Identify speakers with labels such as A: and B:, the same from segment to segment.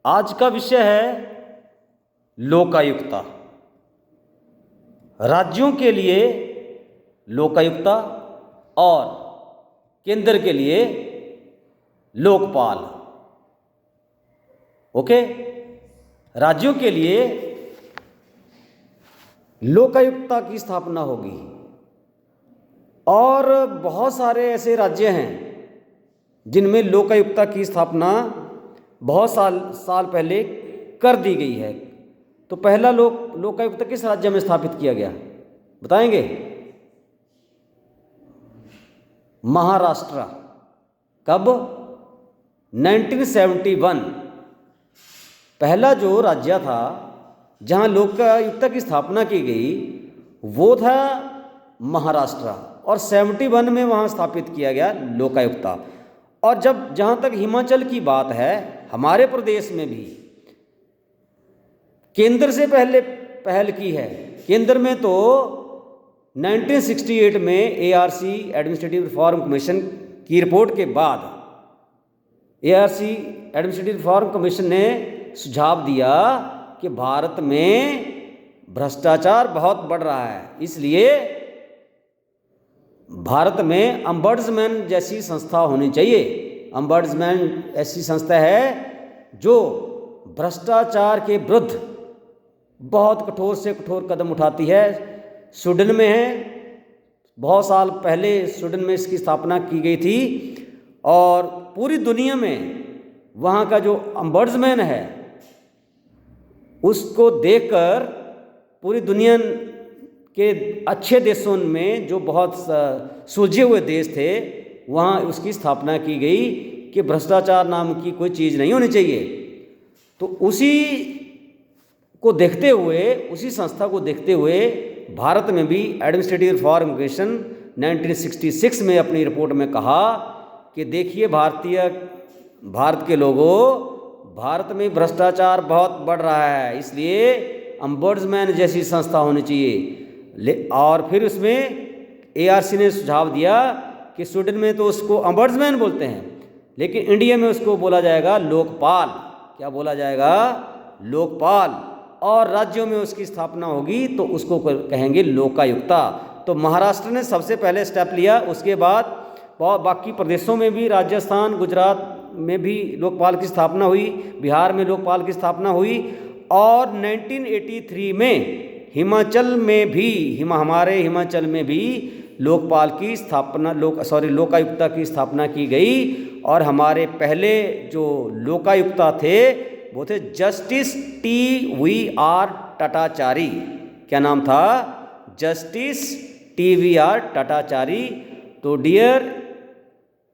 A: आज का विषय है लोकायुक्ता। राज्यों के लिए लोकायुक्ता और केंद्र के लिए लोकपाल। ओके, राज्यों के लिए लोकायुक्ता की स्थापना होगी और बहुत सारे ऐसे राज्य हैं जिनमें लोकायुक्ता की स्थापना बहुत साल पहले कर दी गई है। तो पहला लोकायुक्त किस राज्य में स्थापित किया गया बताएंगे? महाराष्ट्र। कब? 1971। पहला जो राज्य था जहां लोकायुक्त की स्थापना की गई वो था महाराष्ट्र और 71 में वहां स्थापित किया गया लोकायुक्ता। और जहां तक हिमाचल की बात है, हमारे प्रदेश में भी केंद्र से पहले पहल की है। केंद्र में तो 1968 में ARC एडमिनिस्ट्रेटिव रिफॉर्म कमीशन की रिपोर्ट के बाद ARC एडमिनिस्ट्रेटिव रिफॉर्म कमीशन ने सुझाव दिया कि भारत में भ्रष्टाचार बहुत बढ़ रहा है, इसलिए भारत में अम्बड्समैन जैसी संस्था होनी चाहिए। अम्बड्समैन ऐसी संस्था है जो भ्रष्टाचार के विरुद्ध बहुत कठोर से कठोर कदम उठाती है। स्वीडन में है, बहुत साल पहले स्वीडन में इसकी स्थापना की गई थी और पूरी दुनिया में वहाँ का जो अम्बड्समैन है उसको देखकर पूरी दुनिया के अच्छे देशों में जो बहुत सुलझे हुए देश थे वहाँ उसकी स्थापना की गई कि भ्रष्टाचार नाम की कोई चीज़ नहीं होनी चाहिए। तो उसी को देखते हुए, उसी संस्था को देखते हुए भारत में भी एडमिनिस्ट्रेटिव रिफॉर्म कमीशन 1966 में अपनी रिपोर्ट में कहा कि देखिए भारत के लोगों, भारत में भ्रष्टाचार बहुत बढ़ रहा है, इसलिए अम्बड्समैन जैसी संस्था होनी चाहिए। और फिर उसमें ARC ने सुझाव दिया कि स्वीडन में तो उसको अम्बड्समैन बोलते हैं, लेकिन इंडिया में उसको बोला जाएगा लोकपाल। क्या बोला जाएगा? लोकपाल। और राज्यों में उसकी स्थापना होगी तो उसको कहेंगे लोकायुक्ता। तो महाराष्ट्र ने सबसे पहले स्टेप लिया, उसके बाद बाकी प्रदेशों में भी, राजस्थान, गुजरात में भी लोकपाल की स्थापना हुई, बिहार में लोकपाल की स्थापना हुई और 1983 में हिमाचल में भी, हमारे हिमाचल में भी लोकपाल की स्थापना लोकायुक्ता की स्थापना की गई। और हमारे पहले जो लोकायुक्ता थे वो थे जस्टिस TVR टटाचारी। क्या नाम था? Justice TVR टटाचारी। तो डियर,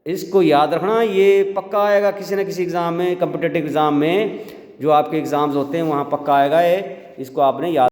A: इसको याद रखना, ये पक्का आएगा किसी न किसी एग्ज़ाम में, कॉम्पिटिटिव एग्ज़ाम में, जो आपके एग्ज़ाम्स होते हैं वहाँ पक्का आएगा ये। इसको आपने याद